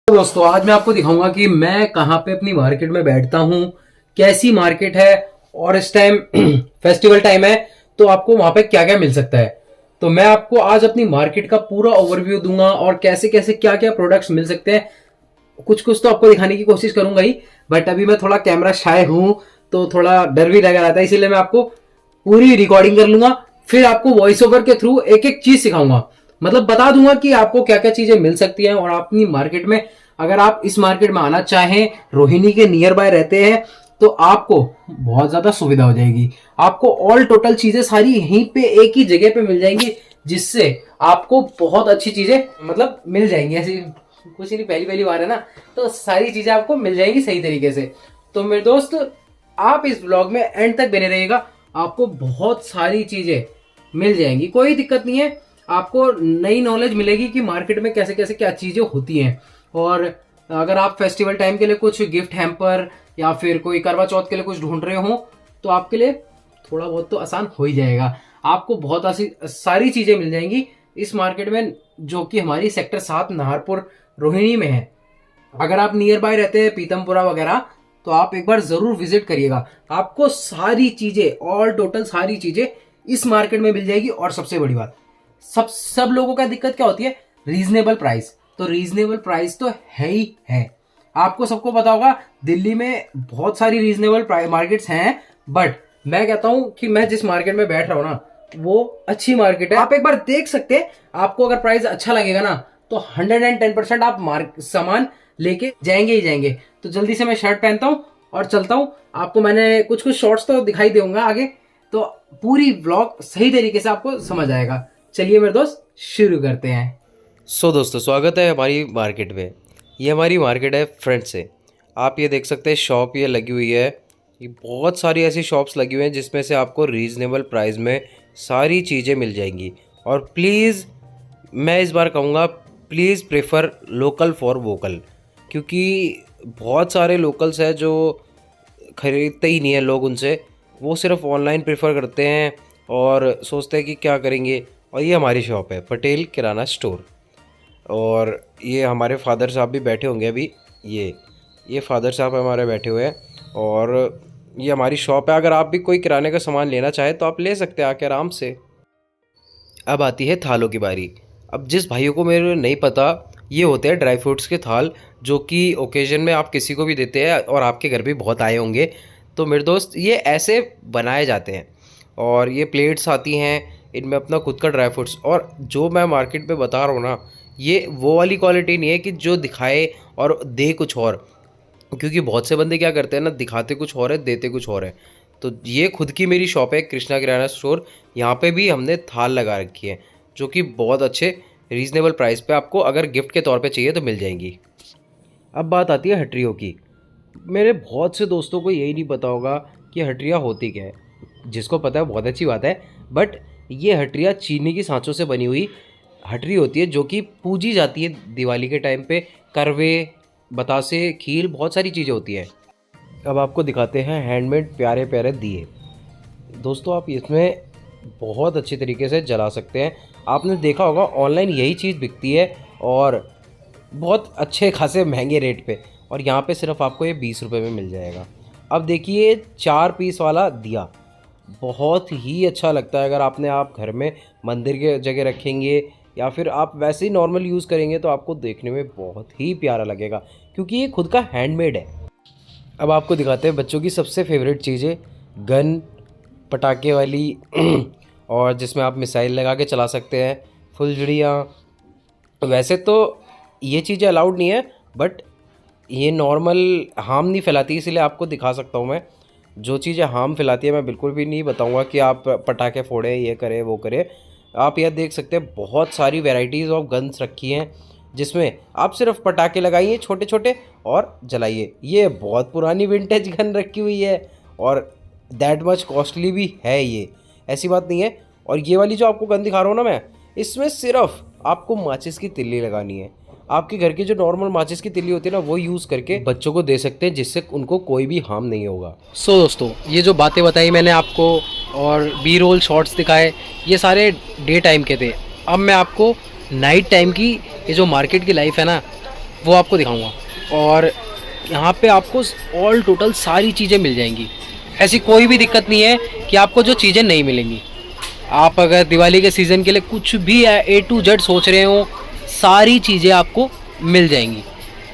तो दोस्तों आज मैं आपको दिखाऊंगा कि मैं कहाँ पे अपनी मार्केट में बैठता हूँ, कैसी मार्केट है और इस टाइम फेस्टिवल टाइम है तो आपको वहां पे क्या क्या मिल सकता है। तो मैं आपको आज अपनी मार्केट का पूरा ओवरव्यू दूंगा और कैसे कैसे क्या क्या प्रोडक्ट्स मिल सकते हैं। कुछ कुछ तो आपको दिखाने की कोशिश करूंगा ही, बट अभी मैं थोड़ा कैमरा शाय हूँ तो थोड़ा डर भी लगा रहता है, इसीलिए मैं आपको पूरी रिकॉर्डिंग कर लूंगा, फिर आपको वॉइस ओवर के थ्रू एक एक चीज सिखाऊंगा। मतलब बता दूंगा कि आपको क्या क्या चीजें मिल सकती हैं और अपनी मार्केट में अगर आप इस मार्केट में आना चाहें, रोहिणी के नियर बाय रहते हैं तो आपको बहुत ज्यादा सुविधा हो जाएगी। आपको ऑल टोटल चीजें सारी यहीं पे एक ही जगह पे मिल जाएंगी, जिससे आपको बहुत अच्छी चीजें मतलब मिल जाएंगी। ऐसी कुछ नहीं, पहली पहली बार है ना, तो सारी चीजें आपको मिल जाएंगी सही तरीके से। तो मेरे दोस्त आप इस ब्लॉग में एंड तक बने रहिएगा, आपको बहुत सारी चीजें मिल जाएंगी, कोई दिक्कत नहीं है। आपको नई नॉलेज मिलेगी कि मार्केट में कैसे कैसे क्या चीजें होती हैं। और अगर आप फेस्टिवल टाइम के लिए कुछ गिफ्ट हैम्पर या फिर कोई करवा चौथ के लिए कुछ ढूंढ रहे हो तो आपके लिए थोड़ा बहुत तो आसान हो ही जाएगा। आपको बहुत सारी चीजें मिल जाएंगी इस मार्केट में, जो कि हमारी सेक्टर 7 नाहरपुर रोहिणी में है। अगर आप नियर बाय रहते हैं पीतमपुरा वगैरह तो आप एक बार जरूर विजिट करिएगा। आपको सारी चीजें ऑल टोटल सारी चीजें इस मार्केट में मिल जाएगी। और सबसे बड़ी बात, सब लोगों का दिक्कत क्या होती है, रीजनेबल प्राइस। तो रीजनेबल प्राइस तो है ही है, आपको सबको पता होगा दिल्ली में बहुत सारी रीजनेबल मार्केट्स हैं, बट मैं कहता हूं कि मैं जिस मार्केट में बैठ रहा हूं ना वो अच्छी मार्केट है। आप एक बार देख सकते हैं, आपको अगर प्राइस अच्छा लगेगा ना तो 110% आप सामान लेके जाएंगे ही जाएंगे। तो जल्दी से मैं शर्ट पहनता हूं और चलता हूं। आपको मैंने कुछ कुछ शॉर्ट्स तो दिखाई दूंगा आगे, तो पूरी व्लॉग सही तरीके से आपको समझ आएगा। चलिए मेरे दोस्त शुरू करते हैं। दोस्तों स्वागत है हमारी मार्केट में। ये हमारी मार्केट है फ्रंट से। आप ये देख सकते हैं शॉप ये लगी हुई है। ये बहुत सारी ऐसी शॉप्स लगी हुई हैं जिसमें से आपको रीज़नेबल प्राइस में सारी चीज़ें मिल जाएंगी। और प्लीज़ मैं इस बार कहूँगा, please prefer local for vocal, क्योंकि बहुत सारे लोकल्स हैं जो ख़रीदते ही नहीं है लोग उनसे, वो सिर्फ ऑनलाइन प्रेफर करते हैं और सोचते हैं कि क्या करेंगे। और ये हमारी शॉप है पटेल किराना स्टोर, और ये हमारे फादर साहब भी बैठे होंगे अभी। ये फादर साहब हमारे बैठे हुए हैं और ये हमारी शॉप है। अगर आप भी कोई किराने का सामान लेना चाहें तो आप ले सकते हैं आके आराम से। अब आती है थालों की बारी। अब जिस भाइयों को मेरे नहीं पता, ये होते हैं ड्राई फ्रूट्स के थाल, जो कि ओकेजन में आप किसी को भी देते हैं और आपके घर भी बहुत आए होंगे। तो मेरे दोस्त ये ऐसे बनाए जाते हैं और ये प्लेट्स आती हैं, इनमें अपना खुद का ड्राई फ्रूट्स। और जो मैं मार्केट में बता रहा हूँ ना, ये वो वाली क्वालिटी नहीं है कि जो दिखाए और दे कुछ और, क्योंकि बहुत से बंदे क्या करते हैं ना, दिखाते कुछ और है देते कुछ और है। तो ये खुद की मेरी शॉप है कृष्णा किराना स्टोर। यहाँ पे भी हमने थाल लगा रखी है जो कि बहुत अच्छे रीज़नेबल प्राइस पे आपको अगर गिफ्ट के तौर पे चाहिए तो मिल जाएंगी। अब बात आती है हटरियों की। मेरे बहुत से दोस्तों को यही नहीं पता होगा कि हटरियाँ होती क्या है। जिसको पता है बहुत अच्छी बात है, बट ये हटरियाँ चीनी की सांचों से बनी हुई हटरी होती है जो कि पूजी जाती है दिवाली के टाइम पे। करवे, बतासे, खील, बहुत सारी चीज़ें होती हैं। अब आपको दिखाते हैं हैंडमेड प्यारे प्यारे दिए। दोस्तों आप इसमें बहुत अच्छी तरीके से जला सकते हैं। आपने देखा होगा ऑनलाइन यही चीज़ बिकती है और बहुत अच्छे खासे महंगे रेट पे, और यहाँ पे सिर्फ आपको ये 20 रुपये में मिल जाएगा। अब देखिए 4 पीस वाला दिया बहुत ही अच्छा लगता है। अगर आप घर में मंदिर के जगह रखेंगे या फिर आप वैसे ही नॉर्मल यूज़ करेंगे तो आपको देखने में बहुत ही प्यारा लगेगा, क्योंकि ये खुद का हैंडमेड है। अब आपको दिखाते हैं बच्चों की सबसे फेवरेट चीज़ें, गन, पटाखे वाली और जिसमें आप मिसाइल लगा के चला सकते हैं, फुलझड़ियाँ। वैसे तो ये चीज़ें अलाउड नहीं है, बट ये नॉर्मल हार्म नहीं फैलाती, इसीलिए आपको दिखा सकता हूँ मैं। जो चीज़ें हार्म फैलाती है मैं बिल्कुल भी नहीं बताऊँगा कि आप पटाखे फोड़े, ये करें वो करें। आप यह देख सकते हैं बहुत सारी वैराइटीज़ ऑफ गन्स रखी हैं जिसमें आप सिर्फ पटाखे लगाइए छोटे छोटे और जलाइए। ये बहुत पुरानी विंटेज गन रखी हुई है और दैट मच कॉस्टली भी है ये, ऐसी बात नहीं है। और ये वाली जो आपको गन दिखा रहा हूँ ना मैं, इसमें सिर्फ आपको माचिस की तिल्ली लगानी है। आपके घर की जो नॉर्मल माचिस की तिल्ली होती है ना, वो यूज़ करके बच्चों को दे सकते हैं, जिससे उनको कोई भी हार्म नहीं होगा। दोस्तों ये जो बातें बताई मैंने आपको और बी रोल शॉर्ट्स दिखाए, ये सारे डे टाइम के थे। अब मैं आपको नाइट टाइम की ये जो मार्केट की लाइफ है ना, वो आपको दिखाऊंगा। और यहाँ पे आपको ऑल टोटल सारी चीज़ें मिल जाएंगी, ऐसी कोई भी दिक्कत नहीं है कि आपको जो चीज़ें नहीं मिलेंगी। आप अगर दिवाली के सीज़न के लिए कुछ भी A to Z सोच रहे हो, सारी चीज़ें आपको मिल जाएंगी।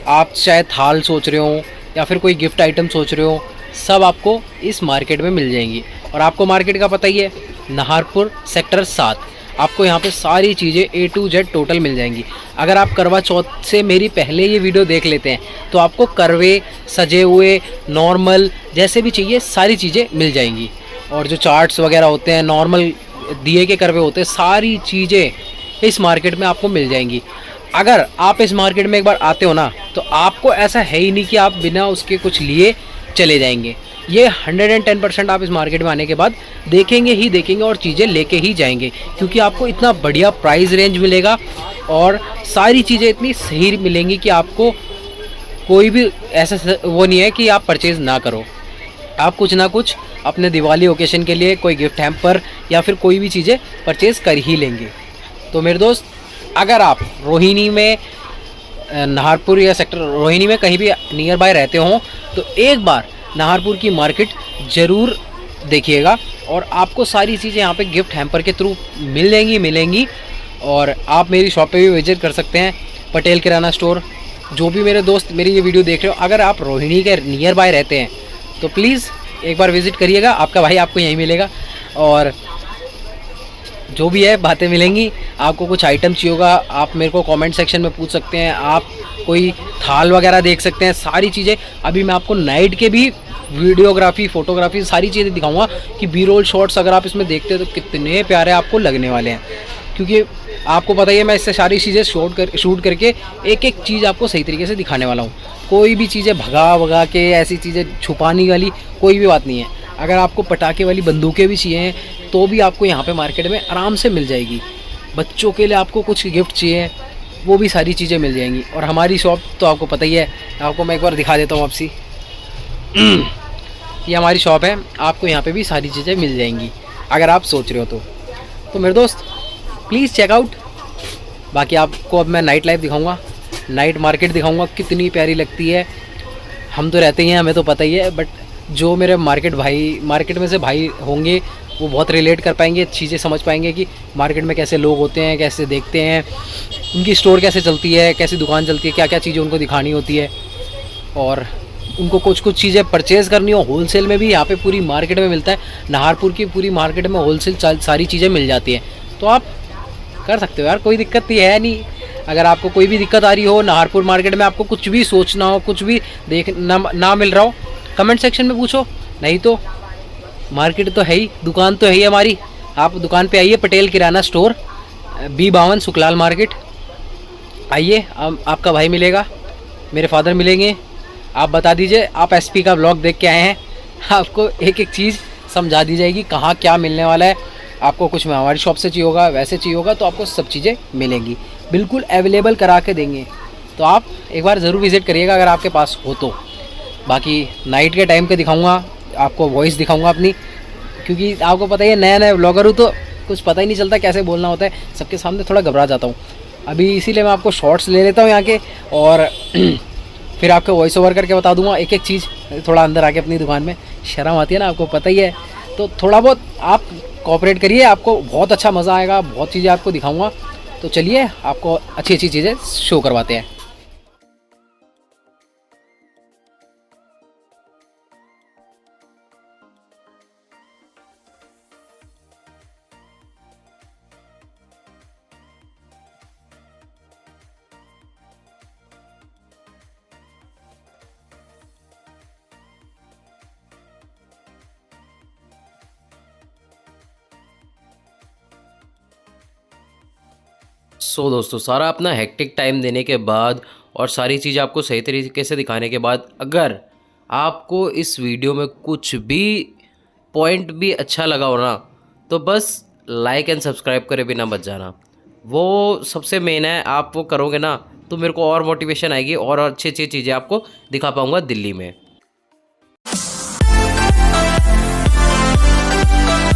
आप चाहे थाल सोच रहे हो या फिर कोई गिफ्ट आइटम सोच रहे हो, सब आपको इस मार्केट में मिल जाएंगी। और आपको मार्केट का पता ही है, नाहरपुर सेक्टर 7। आपको यहाँ पे सारी चीज़ें A to Z टोटल मिल जाएंगी। अगर आप करवा चौथ से मेरी पहले ये वीडियो देख लेते हैं तो आपको करवे, सजे हुए, नॉर्मल जैसे भी चाहिए सारी चीज़ें मिल जाएंगी। और जो चार्ट्स वगैरह होते हैं, नॉर्मल दिए के करवे होते हैं, सारी चीज़ें इस मार्केट में आपको मिल जाएंगी। अगर आप इस मार्केट में एक बार आते हो ना, तो आपको ऐसा है ही नहीं कि आप बिना उसके कुछ लिए चले जाएंगे। ये 110% आप इस मार्केट में आने के बाद देखेंगे ही देखेंगे और चीज़ें लेके ही जाएंगे, क्योंकि आपको इतना बढ़िया प्राइस रेंज मिलेगा और सारी चीज़ें इतनी सही मिलेंगी कि आपको कोई भी ऐसा वो नहीं है कि आप परचेज़ ना करो। आप कुछ ना कुछ अपने दिवाली ओकेशन के लिए कोई गिफ्ट हैम्पर या फिर कोई भी चीज़ें परचेज़ कर ही लेंगे। तो मेरे दोस्त, अगर आप रोहिणी में, नाहरपुर या सेक्टर रोहिणी में कहीं भी नियर बाय रहते हो, तो एक बार नाहरपुर की मार्केट ज़रूर देखिएगा और आपको सारी चीज़ें यहाँ पे गिफ्ट हैम्पर के थ्रू मिलेंगी। और आप मेरी शॉप पे भी विजिट कर सकते हैं, पटेल किराना स्टोर। जो भी मेरे दोस्त मेरी ये वीडियो देख रहे हो, अगर आप रोहिणी के नियर बाय रहते हैं तो प्लीज़ एक बार विज़िट करिएगा, आपका भाई आपको यहीं मिलेगा। और जो भी है बातें मिलेंगी। आपको कुछ आइटम चाहिए होगा, आप मेरे को कमेंट सेक्शन में पूछ सकते हैं। आप कोई थाल वगैरह देख सकते हैं, सारी चीज़ें। अभी मैं आपको नाइट के भी वीडियोग्राफी, फोटोग्राफी, सारी चीज़ें दिखाऊंगा कि बी रोल शॉट्स अगर आप इसमें देखते हो तो कितने प्यारे आपको लगने वाले हैं। क्योंकि आपको पता ही है, मैं इससे सारी चीज़ें शूट करके एक एक चीज़ आपको सही तरीके से दिखाने वाला हूँ। कोई भी चीज़ें भगा के ऐसी चीज़ें छुपाने वाली कोई भी बात नहीं है। अगर आपको पटाखे वाली बंदूकें भी चाहिए तो भी आपको यहाँ पे मार्केट में आराम से मिल जाएगी। बच्चों के लिए आपको कुछ गिफ्ट चाहिए, वो भी सारी चीज़ें मिल जाएंगी। और हमारी शॉप तो आपको पता ही है, आपको मैं एक बार दिखा देता हूँ आपसे। ये हमारी शॉप है, आपको यहाँ पे भी सारी चीज़ें मिल जाएंगी अगर आप सोच रहे हो तो मेरे दोस्त प्लीज़ चेकआउट। बाकी आपको अब मैं नाइट लाइफ दिखाऊंगा, नाइट मार्केट दिखाऊंगा, कितनी प्यारी लगती है। हम तो रहते ही हैं, हमें तो पता ही है, बट जो मेरे मार्केट में से भाई होंगे वो बहुत रिलेट कर पाएंगे, चीज़ें समझ पाएंगे कि मार्केट में कैसे लोग होते हैं, कैसे देखते हैं, उनकी स्टोर कैसे चलती है, कैसी दुकान चलती है, क्या क्या चीज़ें उनको दिखानी होती है। और उनको कुछ चीज़ें परचेज़ करनी हो, होलसेल में भी यहाँ पे पूरी मार्केट में मिलता है। नाहरपुर की पूरी मार्केट में होलसेल सारी चीज़ें मिल जाती हैं, तो आप कर सकते हो यार, कोई दिक्कत ही है नहीं। अगर आपको कोई भी दिक्कत आ रही हो नाहरपुर मार्केट में, आपको कुछ भी सोचना हो, कुछ भी ना मिल रहा हो, कमेंट सेक्शन में पूछो। नहीं तो मार्केट तो है ही, दुकान तो है ही हमारी। आप दुकान पे आइए, पटेल किराना स्टोर, B52 सुखलाल मार्केट। आइए, आपका भाई मिलेगा, मेरे फादर मिलेंगे। आप बता दीजिए, आप SP का ब्लॉग देख के आए हैं, आपको एक एक चीज़ समझा दी जाएगी कहाँ क्या मिलने वाला है। आपको कुछ हमारी शॉप से चाहिए होगा, वैसे चाहिए होगा, तो आपको सब चीज़ें मिलेंगी, बिल्कुल अवेलेबल करा के देंगे। तो आप एक बार ज़रूर विज़िट करिएगा अगर आपके पास हो तो। बाकी नाइट के टाइम पे दिखाऊंगा आपको, वॉइस दिखाऊंगा अपनी, क्योंकि आपको पता ही है नया ब्लॉगर हूँ तो कुछ पता ही नहीं चलता कैसे बोलना होता है, सबके सामने थोड़ा घबरा जाता हूँ। अभी इसीलिए मैं आपको शॉर्ट्स ले लेता हूँ यहाँ के, और फिर आपको वॉइस ओवर करके बता दूँगा एक एक चीज़। थोड़ा अंदर आके अपनी दुकान में शर्म आती है ना, आपको पता ही है, तो थोड़ा बहुत आप कोऑपरेट करिए, आपको बहुत अच्छा मज़ा आएगा, बहुत चीज़ें आपको दिखाऊँगा। तो चलिए, आपको अच्छी चीज़ें शो करवाते हैं। दोस्तों, सारा अपना हेक्टिक टाइम देने के बाद और सारी चीज़ आपको सही तरीके से दिखाने के बाद, अगर आपको इस वीडियो में कुछ भी पॉइंट भी अच्छा लगा हो ना, तो बस लाइक एंड सब्सक्राइब करे बिना मत जाना। वो सबसे मेन है, आप वो करोगे ना तो मेरे को और मोटिवेशन आएगी और अच्छी अच्छी चीज़ें आपको दिखा पाऊँगा दिल्ली में।